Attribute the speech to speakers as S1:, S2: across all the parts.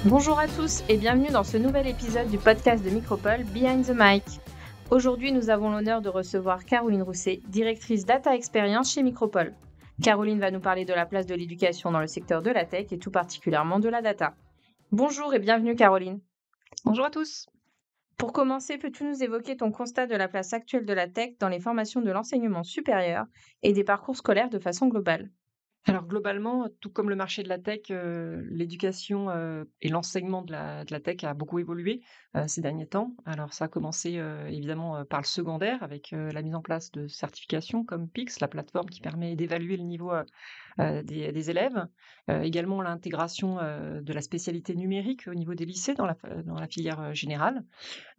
S1: Bonjour à tous et bienvenue dans ce nouvel épisode du podcast de Micropole Behind the Mic. Aujourd'hui, nous avons l'honneur de recevoir Caroline Rousset, directrice Data Experience chez Micropole. Caroline va nous parler de la place de l'éducation dans le secteur de la tech et tout particulièrement de la data. Bonjour et bienvenue Caroline.
S2: Bonjour à tous.
S1: Pour commencer, peux-tu nous évoquer ton constat de la place actuelle de la tech dans les formations de l'enseignement supérieur et des parcours scolaires de façon globale ?
S2: Alors globalement, tout comme le marché de la tech, l'éducation, et l'enseignement de la tech a beaucoup évolué, ces derniers temps. Alors ça a commencé, évidemment, par le secondaire avec, la mise en place de certifications comme PICS, la plateforme qui permet d'évaluer le niveau, des élèves. Également l'intégration, de la spécialité numérique au niveau des lycées dans la filière, générale.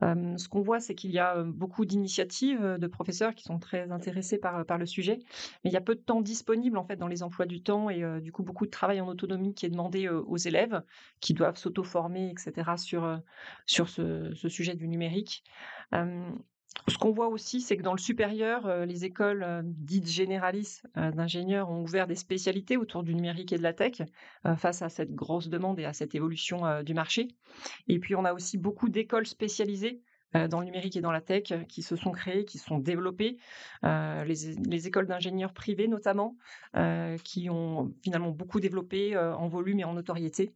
S2: Ce qu'on voit, c'est qu'il y a, beaucoup d'initiatives, de professeurs qui sont très intéressés par le sujet, mais il y a peu de temps disponible, en fait, dans les emplois du temps et du coup, beaucoup de travail en autonomie qui est demandé, aux élèves qui doivent s'auto-former et cetera sur ce sujet du numérique. Hem, Ce qu'on voit aussi, c'est que dans le supérieur, les écoles, dites généralistes, d'ingénieurs ont ouvert des spécialités autour du numérique et de la tech, face à cette grosse demande et à cette évolution, du marché. Et puis, on a aussi beaucoup d'écoles spécialisées, dans le numérique et dans la tech, qui se sont créées, qui se sont développées. Les écoles d'ingénieurs privés notamment, qui ont finalement beaucoup développé, en volume et en notoriété.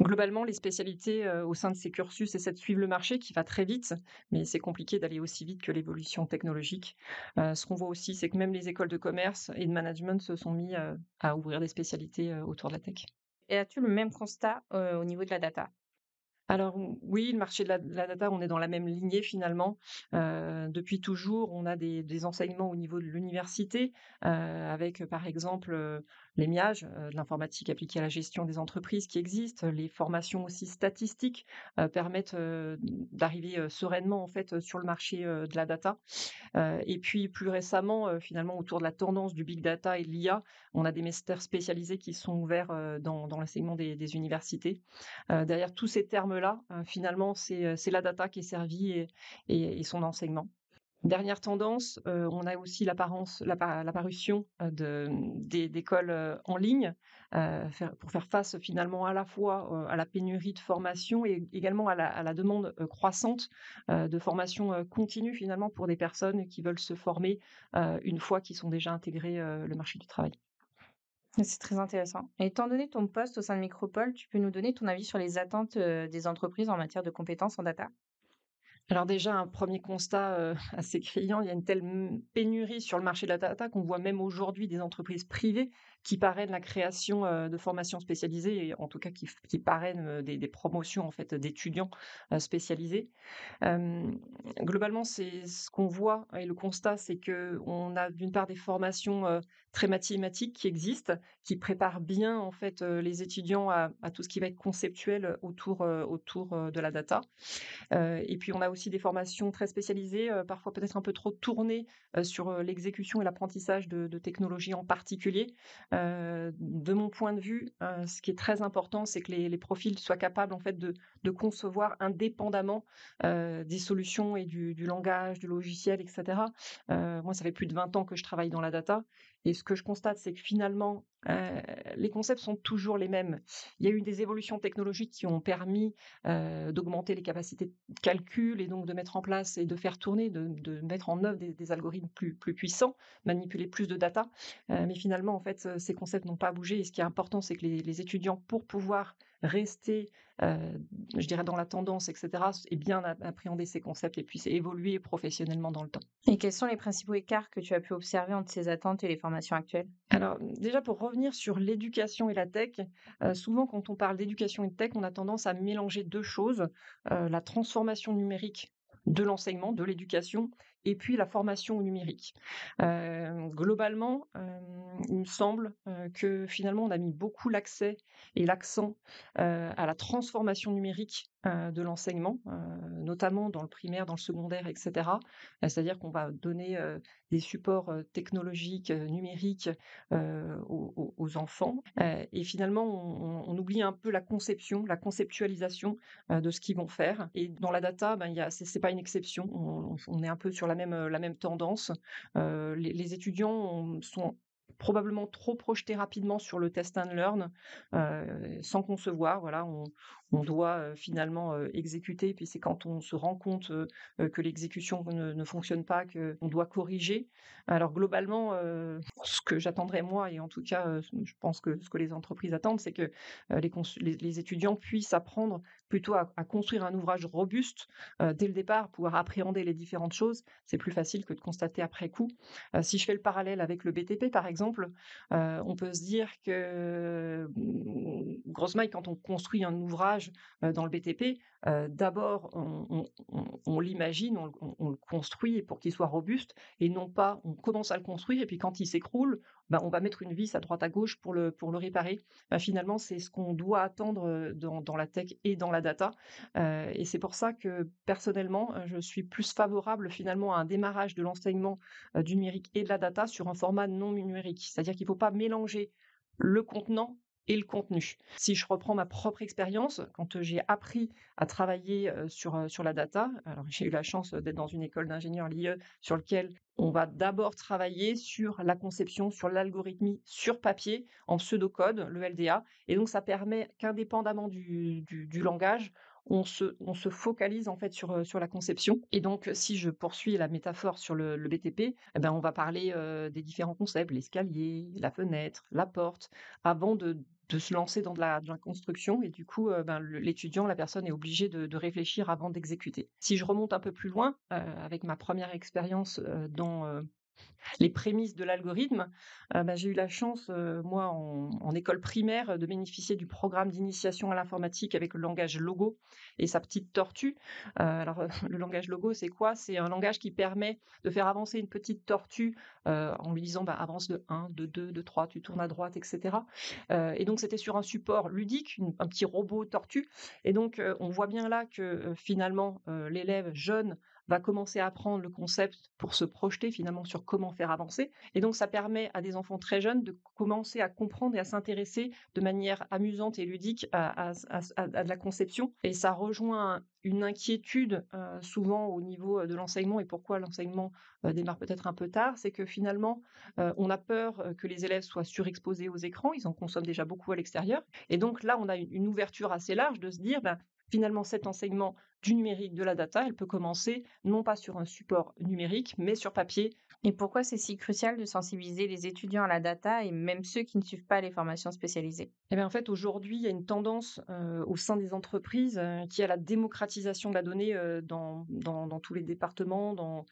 S2: Globalement, les spécialités, au sein de ces cursus essaient de suivre le marché qui va très vite, mais c'est compliqué d'aller aussi vite que l'évolution technologique. Ce qu'on voit aussi, c'est que même les écoles de commerce et de management se sont mis, à ouvrir des spécialités, autour de la tech.
S1: Et as-tu le même constat au niveau de la data ?
S2: Alors oui, le marché de la data, on est dans la même lignée finalement. Depuis toujours, on a des enseignements au niveau de l'université, avec, par exemple, les MIAGE, de l'informatique appliquée à la gestion des entreprises qui existent. Les formations aussi statistiques, permettent, d'arriver, sereinement en fait, sur le marché, de la data. Et puis plus récemment, finalement autour de la tendance du big data et de l'IA, on a des masters spécialisés qui sont ouverts, dans l'enseignement des universités. Derrière tous ces termes-là, finalement, c'est la data qui est servie et son enseignement. Dernière tendance, on a aussi l'apparition, d'écoles, en ligne, pour faire face finalement à la fois, à la pénurie de formation et également à la demande, croissante, de formation, continue finalement pour des personnes qui veulent se former, une fois qu'ils sont déjà intégrés, le marché du travail.
S1: C'est très intéressant. Et étant donné ton poste au sein de Micropole, tu peux nous donner ton avis sur les attentes, des entreprises en matière de compétences en data?
S2: Alors déjà, un premier constat, assez criant, il y a une telle pénurie sur le marché de la data qu'on voit même aujourd'hui des entreprises privées qui parrainent la création, de formations spécialisées et en tout cas qui parrainent, des promotions en fait d'étudiants, spécialisés. Globalement, c'est ce qu'on voit et le constat, c'est que on a d'une part des formations, très mathématiques qui existent, qui préparent bien en fait, les étudiants à tout ce qui va être conceptuel, autour de la data. Et puis on a aussi des formations très spécialisées, parfois peut-être un peu trop tournées, sur, l'exécution et l'apprentissage de technologies en particulier. De mon point de vue, ce qui est très important, c'est que les profils soient capables en fait de concevoir indépendamment, des solutions et du langage, du logiciel et cetera. Moi, ça fait plus de 20 ans que je travaille dans la data et ce que je constate, c'est que finalement, les concepts sont toujours les mêmes. Il y a eu des évolutions technologiques qui ont permis, d'augmenter les capacités de calcul et donc de mettre en place et de faire tourner, de mettre en œuvre des algorithmes plus puissants, manipuler plus de data. Mais finalement, en fait, ces concepts n'ont pas bougé et ce qui est important, c'est que les étudiants, pour pouvoir rester, je dirais dans la tendance et cetera, et bien appréhender ces concepts et puissent évoluer professionnellement dans le temps.
S1: Et quels sont les principaux écarts que tu as pu observer entre ces attentes et les formations actuelles?
S2: Alors, déjà pour revenir sur l'éducation et la tech, souvent quand on parle d'éducation et de tech, on a tendance à mélanger 2 choses, la transformation numérique de l'enseignement, de l'éducation et puis la formation au numérique. Globalement, il me semble, que finalement on a mis beaucoup l'accent, à la transformation numérique, de l'enseignement, notamment dans le primaire, dans le secondaire et cetera. C'est-à-dire qu'on va donner, des supports, technologiques, numériques, aux enfants. Et finalement, on oublie un peu la conception, la conceptualisation, de ce qu'ils vont faire. Et dans la data, ben, il y a c'est pas une exception. On est un peu sur la même tendance. Les étudiants sont probablement trop projeté rapidement sur le test and learn, sans concevoir. Voilà, on doit, finalement, exécuter, puis c'est quand on se rend compte, que l'exécution ne fonctionne pas, qu'on doit corriger. Alors globalement, ce que j'attendrais moi et en tout cas, je pense que ce que les entreprises attendent, c'est que, les étudiants puissent apprendre plutôt à construire un ouvrage robuste, dès le départ, pouvoir appréhender les différentes choses. C'est plus facile que de constater après coup. Si je fais le parallèle avec le BTP, par exemple, on peut se dire que, grosso modo, quand on construit un ouvrage, dans le BTP, d'abord on l'imagine, on le construit pour qu'il soit robuste et non pas on commence à le construire et puis quand il s'écroule, on va mettre une vis à droite à gauche pour le réparer. Finalement, c'est ce qu'on doit attendre, dans la tech et dans la data, et c'est pour ça que personnellement, je suis plus favorable finalement à un démarrage de l'enseignement du numérique et de la data sur un format non numérique. C'est-à-dire qu'il ne faut pas mélanger le contenant et le contenu. Si je reprends ma propre expérience, quand j'ai appris à travailler sur la data, alors j'ai eu la chance d'être dans une école d'ingénieurs l'IE sur lequel on va d'abord travailler sur la conception, sur l'algorithmie, sur papier, en pseudocode, le LDA. Et donc ça permet qu'indépendamment du langage, on se focalise en fait sur la conception. Et donc, si je poursuis la métaphore sur le BTP, on va parler des différents concepts, l'escalier, la fenêtre, la porte, avant de se lancer dans de la construction. Et du coup, l'étudiant, la personne est obligée de réfléchir avant d'exécuter. Si je remonte un peu plus loin, avec ma première expérience dans les prémices de l'algorithme, j'ai eu la chance, moi, en école primaire, de bénéficier du programme d'initiation à l'informatique avec le langage Logo et sa petite tortue. Le langage Logo, c'est quoi? C'est un langage qui permet de faire avancer une petite tortue en lui disant avance de 1, de 2, de 3, tu tournes à droite, etc. Et donc, c'était sur un support ludique, un petit robot tortue. Et donc, on voit bien là que finalement, l'élève jeune va commencer à apprendre le concept pour se projeter finalement sur comment faire avancer. Et donc, ça permet à des enfants très jeunes de commencer à comprendre et à s'intéresser de manière amusante et ludique à de la conception. Et ça rejoint une inquiétude souvent au niveau de l'enseignement et pourquoi l'enseignement démarre peut-être un peu tard, c'est que finalement, on a peur que les élèves soient surexposés aux écrans, ils en consomment déjà beaucoup à l'extérieur. Et donc là, on a une ouverture assez large de se dire, finalement, cet enseignement du numérique, de la data, elle peut commencer non pas sur un support numérique, mais sur papier.
S1: Et pourquoi c'est si crucial de sensibiliser les étudiants à la data et même ceux qui ne suivent pas les formations spécialisées?
S2: Eh bien, en fait, aujourd'hui, il y a une tendance au sein des entreprises qui est à la démocratisation de la donnée dans tous les départements,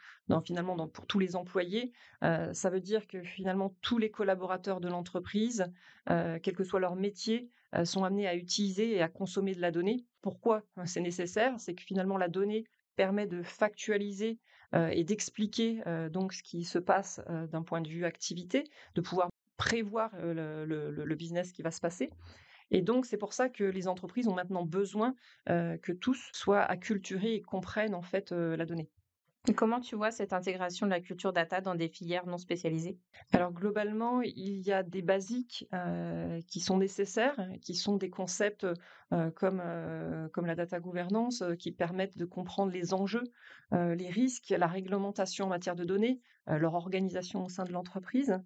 S2: finalement pour tous les employés. Ça veut dire que finalement, tous les collaborateurs de l'entreprise, quel que soit leur métier, sont amenés à utiliser et à consommer de la donnée. Pourquoi c'est nécessaire? C'est que finalement, la donnée permet de factualiser et d'expliquer donc ce qui se passe d'un point de vue activité, de pouvoir prévoir le business qui va se passer. Et donc, c'est pour ça que les entreprises ont maintenant besoin que tous soient acculturés et comprennent en fait la donnée.
S1: Et comment tu vois cette intégration de la culture data dans des filières non spécialisées?
S2: Alors globalement, il y a des basiques qui sont nécessaires, qui sont des concepts comme la data gouvernance qui permettent de comprendre les enjeux, les risques, la réglementation en matière de données, leur organisation au sein de l'entreprise.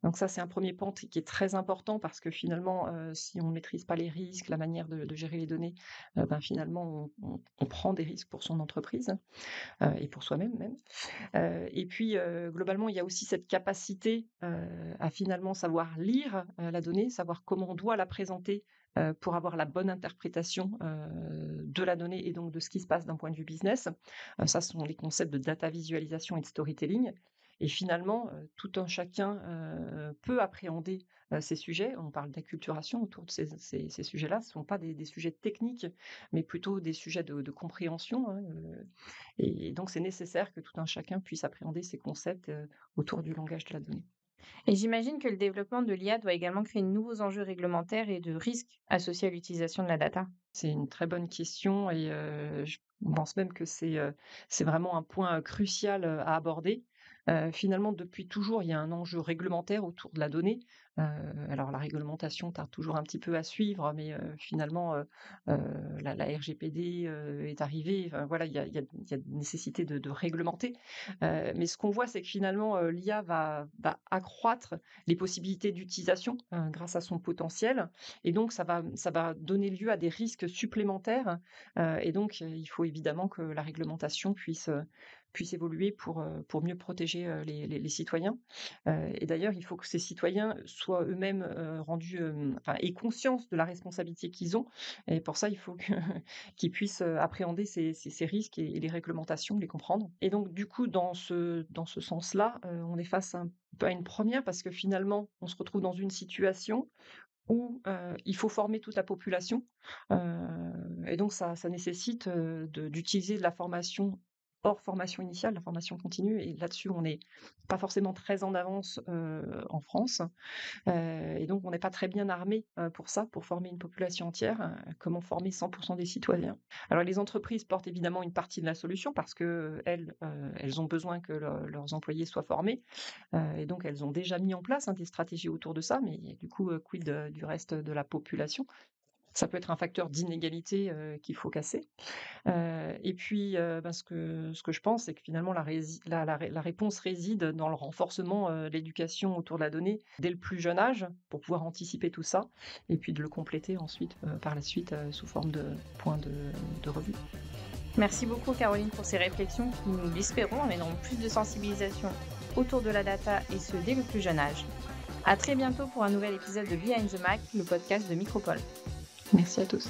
S2: Donc ça, c'est un premier point qui est très important parce que finalement, si on ne maîtrise pas les risques, la manière de gérer les données, finalement, on prend des risques pour son entreprise et pour soi-même même. Et puis, globalement, il y a aussi cette capacité à finalement savoir lire la donnée, savoir comment on doit la présenter pour avoir la bonne interprétation de la donnée et donc de ce qui se passe d'un point de vue business. Ça, ce sont les concepts de data visualisation et de storytelling. Et finalement, tout un chacun peut appréhender ces sujets. On parle d'acculturation autour de ces sujets-là. Ce ne sont pas des sujets techniques, mais plutôt des sujets de compréhension. Et donc, c'est nécessaire que tout un chacun puisse appréhender ces concepts autour du langage de la donnée.
S1: Et j'imagine que le développement de l'IA doit également créer de nouveaux enjeux réglementaires et de risques associés à l'utilisation de la data.
S2: C'est une très bonne question et je pense même que c'est vraiment un point crucial à aborder. Finalement, depuis toujours, il y a un enjeu réglementaire autour de la donnée. Alors la réglementation tarde toujours un petit peu à suivre, mais finalement, la RGPD, est arrivée. Enfin voilà, il y a nécessité de réglementer. Mais ce qu'on voit, c'est que finalement, l'IA va accroître les possibilités d'utilisation, grâce à son potentiel et donc ça va donner lieu à des risques supplémentaires, et donc il faut évidemment que la réglementation puisse évoluer pour mieux protéger, les citoyens. Et d'ailleurs, il faut que ces citoyens soient eux-mêmes, rendus, enfin aient conscience de la responsabilité qu'ils ont et pour ça, il faut que qu'ils puissent, appréhender ces risques et les réglementations, les comprendre et donc du coup, dans ce sens-là, on est face un peu à une première parce que finalement, on se retrouve dans une situation où, il faut former toute la population, heu et donc ça nécessite, d'utiliser de la formation hors formation initiale, la formation continue et là-dessus, on n'est pas forcément très en avance, en France, et donc on n'est pas très bien armé, pour ça, pour former une population entière. Comment former 100 des citoyens? Alors les entreprises portent évidemment une partie de la solution parce qu'elles, elles ont besoin que leurs employés soient formés, et donc elles ont déjà mis en place, hein, des stratégies autour de ça, mais du coup, quid, du reste de la population? Ça peut être un facteur d'inégalité, qu'il faut casser. Et puis, ce que je pense, c'est que finalement la réponse réside dans le renforcement, de l'éducation autour de la donnée dès le plus jeune âge, pour pouvoir anticiper tout ça et puis de le compléter ensuite, par la suite, sous forme de points de revue.
S1: Merci beaucoup Caroline pour ces réflexions qui, nous l'espérons, amèneront plus de sensibilisation autour de la data et ce dès le plus jeune âge. À très bientôt pour un nouvel épisode de Behind the Mac, le podcast de Micropole.
S2: Merci à tous.